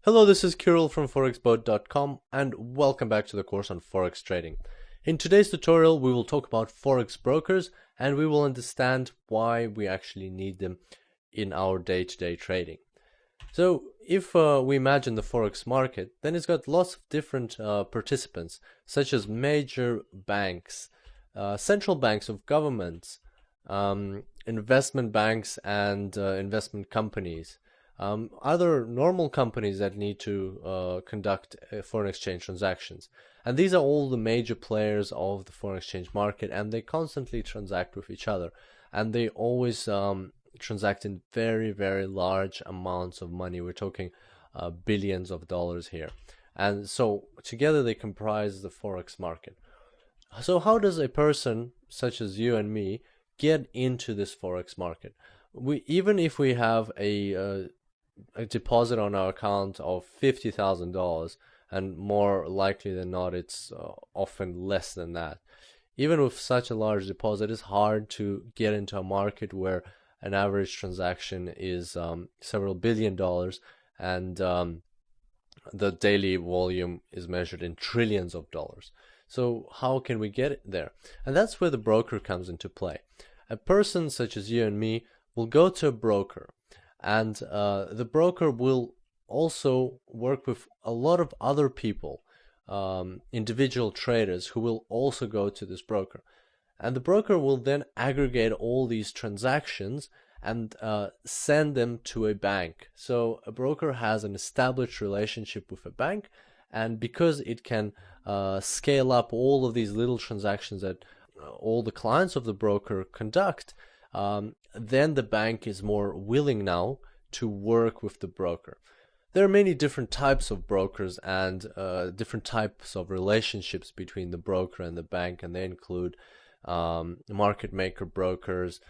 Hello, this is Kirill from forexboat.com and welcome back to the course on Forex trading. In today's tutorial, we will talk about Forex brokers and we will understand why we actually need them in our day-to-day trading. So if we imagine the Forex market, then it's got lots of different participants, such as major banks, central banks of governments, investment banks and investment companies. Other normal companies that need to conduct foreign exchange transactions. And these are all the major players of the foreign exchange market, and they constantly transact with each other. And they always transact in very, very large amounts of money. We're talking billions of dollars here. And so together they comprise the Forex market. So how does a person such as you and me get into this Forex market? Even if we have a deposit on our account of $50,000, and more likely than not, it's often less than that. Even with such a large deposit, it's hard to get into a market where an average transaction is several billion dollars, and the daily volume is measured in trillions of dollars. So how can we get it there? And that's where the broker comes into play. A person such as you and me will go to a broker, and the broker will also work with a lot of other people, individual traders who will also go to this broker. And the broker will then aggregate all these transactions and send them to a bank. So a broker has an established relationship with a bank, and because it can scale up all of these little transactions that all the clients of the broker conduct, then the bank is more willing now to work with the broker. There are many different types of brokers and different types of relationships between the broker and the bank, and they include market maker brokers,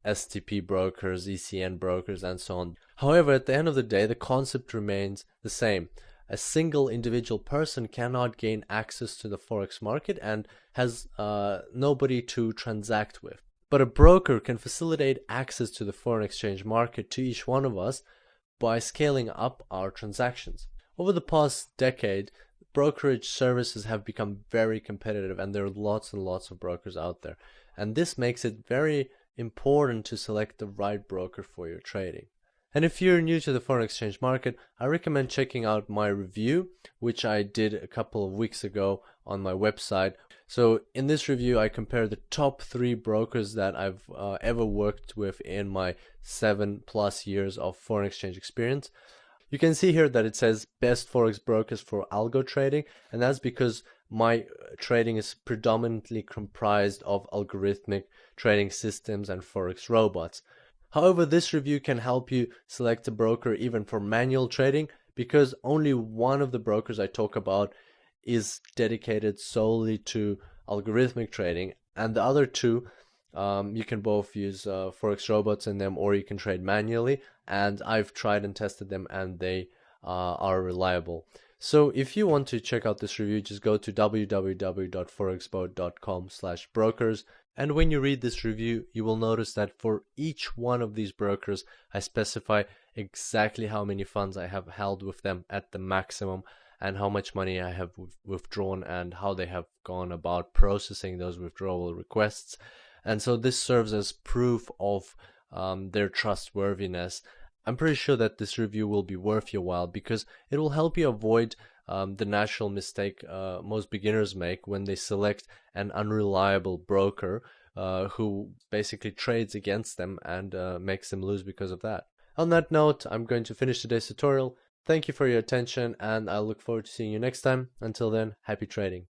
STP brokers, ECN brokers, and so on. However, at the end of the day, the concept remains the same. A single individual person cannot gain access to the Forex market and has nobody to transact with. But a broker can facilitate access to the foreign exchange market to each one of us by scaling up our transactions. Over the past decade, brokerage services have become very competitive, and there are lots and lots of brokers out there. And this makes it very important to select the right broker for your trading. And if you're new to the foreign exchange market, I recommend checking out my review, which I did a couple of weeks ago on my website. So in this review, I compare the top 3 brokers that I've ever worked with in my 7+ years of foreign exchange experience. You can see here that it says best Forex brokers for algo trading, and that's because my trading is predominantly comprised of algorithmic trading systems and Forex robots. However, this review can help you select a broker even for manual trading, because only one of the brokers I talk about is dedicated solely to algorithmic trading, and the other 2 you can both use Forex robots in them, or you can trade manually, and I've tried and tested them, and they are reliable. So if you want to check out this review, just go to www.forexboat.com/brokers, and when you read this review, you will notice that for each one of these brokers, I specify exactly how many funds I have held with them at the maximum, and how much money I have withdrawn, and how they have gone about processing those withdrawal requests. And so this serves as proof of their trustworthiness. I'm pretty sure that this review will be worth your while, because it will help you avoid the natural mistake most beginners make when they select an unreliable broker who basically trades against them and makes them lose because of that. On that note, I'm going to finish today's tutorial. Thank you for your attention, and I look forward to seeing you next time. Until then, happy trading.